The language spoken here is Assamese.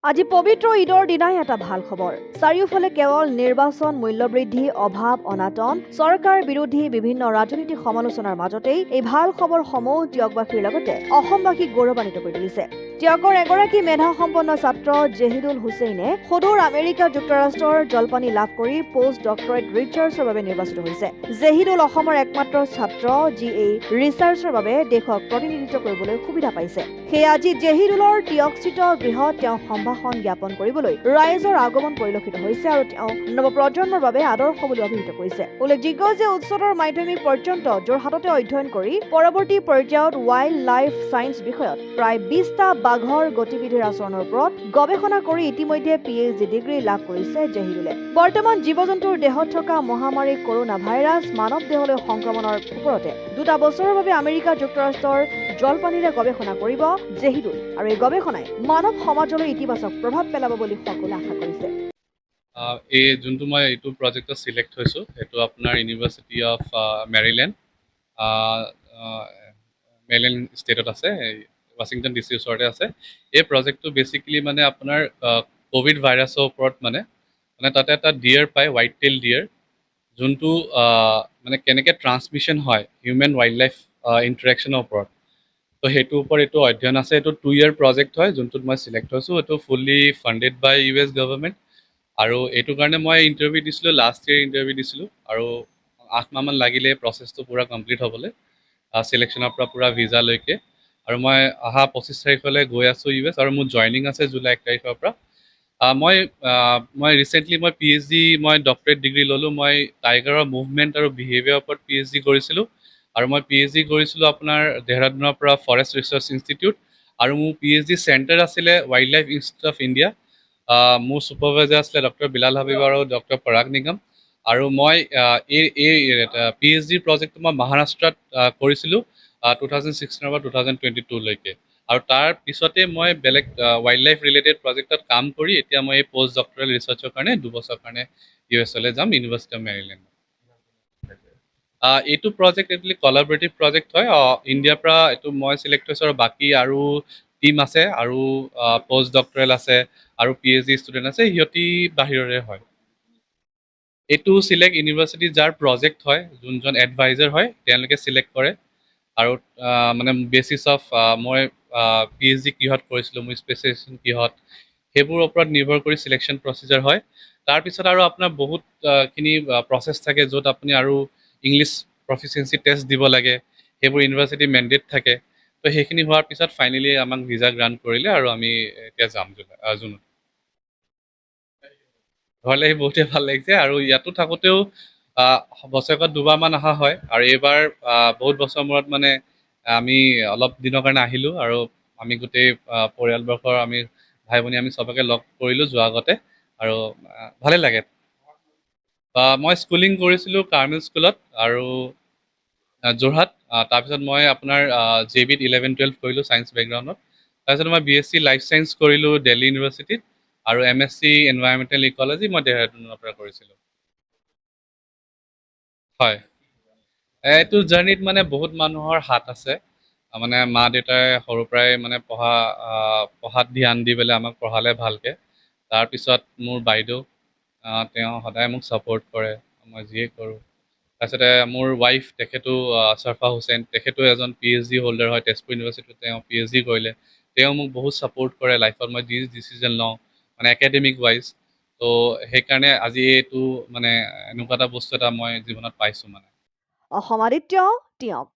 আজি পবিত্ৰ ঈদৰ দিনাই এটা ভাল খবৰ। চাৰিওফালে কেৱল নিৰ্বাচন, মূল্যবৃদ্ধি, অভাৱ, অনাটন, চৰকাৰ বিৰোধী বিভিন্ন ৰাজনৈতিক সমালোচনাৰ মাজতেই এই ভাল খবৰসমূহ টিয়কবাসীৰ লগতে অসমবাসীক গৌৰৱান্বিত কৰি তুলিছে। টিয়কৰ এগৰাকী মেধাসম্পন্ন ছাত্ৰ জেহিদুল হুছেইনে সুদূৰ আমেৰিকা যুক্তৰাষ্ট্ৰৰ জলপানী লাভ কৰি পোষ্ট ডক্টৰেট ৰিচাৰ্চৰ বাবে নিৰ্বাচিত হৈছে। জেহিদুল অসমৰ একমাত্ৰ ছাত্ৰ যি এই ৰিচাৰ্চৰ বাবে দেশক প্ৰতিনিধিত্ব কৰিবলৈ সুবিধা পাইছে। সেয়ে আজি জেহিদুলৰ টিয়কস্থিত গৃহত তেওঁ সম্ভাষণ জ্ঞাপন কৰিবলৈ ৰাইজৰ আগমন পৰিলক্ষিত হৈছে আৰু তেওঁ নৱপ্ৰজন্মৰ বাবে আদৰ্শ বুলি অভিহিত কৰিছে। উল্লেখযোগ্য যে উচ্চতৰ মাধ্যমিক পৰ্যন্ত যোৰহাটতে অধ্যয়ন কৰি পৰৱৰ্তী পৰ্যায়ত ৱাইল্ড লাইফ ছায়েন্স বিষয়ত প্ৰায় 20টা বাঘৰ গতিবিধিৰ আচৰণৰ ওপৰত গৱেষণা কৰি ইতিমধ্যে PhD ডিগ্ৰী লাভ কৰিছে জেহিদুলে। বৰ্তমান জীৱ-জন্তুৰ দেহত থকা মহামাৰী কৰোনা ভাইৰাছ মানৱ দেহলৈ সংক্ৰমণৰ ওপৰতে 2টা বছৰৰ বাবে আমেৰিকা যুক্তৰাষ্ট্ৰৰ জলপানীৰে গৱেষণা কৰিব জেহিদুল আৰু এই গৱেষণাই মানৱ সমাজলৈ ইতিবাচক প্ৰভাৱ পেলাব বুলি সকলোৱে আশা কৰিছে। এই যোনটো মই এইটো প্ৰজেক্টত চিলেক্ট হৈছোঁ সেইটো আপোনাৰ ইউনিভাৰ্চিটি অফ মেৰিলেণ্ড ষ্টেটত আছে, ৱাশ্বিংটন DC ওচৰতে আছে। এই প্ৰজেক্টটো বেচিকেলি মানে আপোনাৰ ক'ভিড ভাইৰাছৰ ওপৰত মানে তাতে এটা ডিয়াৰ পায়, হোৱাইট টেইল ডিয়াৰ, যোনটো মানে কেনেকৈ ট্ৰান্সমিশ্যন হয় হিউমেন ৱাইল্ড লাইফ ইণ্টাৰেকশ্যনৰ ওপৰত। তো সেইটোৰ ওপৰত এইটো অধ্যয়ন আছে। এইটো 2 year প্ৰজেক্ট হয়, যোনটোত মই চিলেক্ট হৈছোঁ। এইটো ফুল্লি ফাণ্ডেড বাই US গভৰ্ণমেণ্ট। আৰু এইটো কাৰণে মই ইণ্টাৰভিউ দিছিলোঁ, লাষ্ট ইয়েৰ ইণ্টাৰভিউ দিছিলোঁ, আৰু 8 মাহমান লাগিলে প্ৰচেছটো পূৰা কমপ্লিট হ'বলৈ, চিলেকশ্যনৰ পৰা পূৰা ভিজালৈকে। আৰু মই অহা 25 তাৰিখলৈ গৈ আছোঁ US, আৰু মোৰ জইনিং আছে জুলাই 1 তাৰিখৰ পৰা। মই ৰিচেণ্টলি PhD ডক্টৰেট ডিগ্ৰী ল'লোঁ। মই টাইগাৰৰ মুভমেণ্ট আৰু বিহেভিয়াৰৰ ওপৰত PhD কৰিছিলোঁ। আৰু মই PhD কৰিছিলোঁ আপোনাৰ দেহৰাদুনৰ পৰা ফৰেষ্ট ৰিচাৰ্চ ইনষ্টিটিউট, আৰু মোৰ PhD চেণ্টাৰ আছিলে wild life institute of India. মোৰ ছুপাৰভাইজাৰ আছিলে ডক্টৰ বিলাল হাবিব আৰু ডক্টৰ পৰাগ নিগম। আৰু মই এই PhD প্ৰজেক্টটো মই মহাৰাষ্ট্ৰত কৰিছিলোঁ 2016 পৰা 2022লৈকে। আৰু তাৰ পিছতে মই বেলেগ ৱাইল্ড লাইফ ৰিলেটেড প্ৰজেক্টত কাম কৰি এতিয়া মই এই পোষ্ট ডক্টৰেল ৰিচাৰ্চৰ কাৰণে 2 বছৰৰ কাৰণে USA যাম, ইউনিভাৰ্চিটি অফ মেৰিলেণ্ড। এইটো প্ৰজেক্ট একচুৱেলি কলাবৰেটিভ প্ৰজেক্ট হয়। ইণ্ডিয়াৰ পৰা এইটো মই চিলেক্ট হৈছোঁ, আৰু বাকী আৰু টিম আছে, আৰু পোষ্ট ডক্টৰেল আছে, আৰু PhD ষ্টুডেণ্ট আছে, সিহঁতি বাহিৰৰে হয়। এইটো চিলেক্ট ইউনিভাৰ্চিটি যাৰ প্ৰজেক্ট হয়, যোনজন এডভাইজাৰ হয় তেওঁলোকে চিলেক্ট কৰে। আৰু মানে বেচিছ অফ মই PhD কিহত কৰিছিলোঁ, মোৰ স্পেচিয়েলাইজেশ্যন কিহত, সেইবোৰৰ ওপৰত নিৰ্ভৰ কৰি চিলেকশ্যন প্ৰচিজাৰ হয়। তাৰপিছত আৰু আপোনাৰ বহুতখিনি প্ৰচেছ থাকে, য'ত আপুনি আৰু ইংলিছ প্ৰফিচিয়েঞ্চি টেষ্ট দিব লাগে, সেইবোৰ ইউনিভাৰ্চিটি মেণ্ডেট থাকে। তো সেইখিনি হোৱাৰ পিছত ফাইনেলি আমাক ভিজা গ্ৰাণ্ট কৰিলে, আৰু আমি এতিয়া যাম জুনত। ঘৰলৈ আহি বহুতেই ভাল লাগিছে। আৰু ইয়াতো থাকোঁতেও বছৰেকত 2বাৰমান অহা হয়, আৰু এইবাৰ বহুত বছৰৰ মূৰত মানে আমি অলপ দিনৰ কাৰণে আহিলোঁ, আৰু আমি গোটেই পৰিয়ালবৰ্ষৰ আমি ভাই ভনী আমি চবকে লগ কৰিলোঁ যোৱা আগতে, আৰু ভালেই লাগে। মই স্কুলিং কৰিছিলোঁ কাৰ্মেল স্কুলত, আৰু যোৰহাট। তাৰপিছত মই আপোনাৰ JBত 11-12 কৰিলোঁ ছায়েন্স বেকগ্ৰাউণ্ডত। তাৰপিছত মই BSc লাইফ ছায়েন্স কৰিলোঁ দিল্লী ইউনিভাৰ্চিটিত, আৰু MSc এনভাইৰনমেণ্টেল ইক'লজি মই দেহৰাদুনৰ পৰা কৰিছিলোঁ। হয়, এইটো জাৰ্ণিত মানে বহুত মানুহৰ হাত আছে। মানে মা দেউতাই সৰুৰ পৰাই মানে পঢ়াত ধ্যান দি পেলাই আমাক পঢ়ালে ভালকৈ। তাৰপিছত মোৰ বাইদেউ, তেওঁ সদায় মোক ছাপোৰ্ট কৰে মই যিয়ে কৰোঁ। তাৰপিছতে মোৰ ৱাইফ, তেখেতো চৰফা হুছেইন, তেখেতো এজন PhD হোল্ডাৰ হয়, তেজপুৰ ইউনিভাৰ্চিটিত তেওঁ PhD কৰিলে। তেওঁ মোক বহুত ছাপোৰ্ট কৰে লাইফত মই যি ডিচিজন লওঁ, মানে একাডেমিক ৱাইজ। তো সেইকাৰণে আজি এইটো মানে এনেকুৱা এটা বস্তু এটা মই জীৱনত পাইছোঁ মানে। অসম আদিত্য টিয়ক।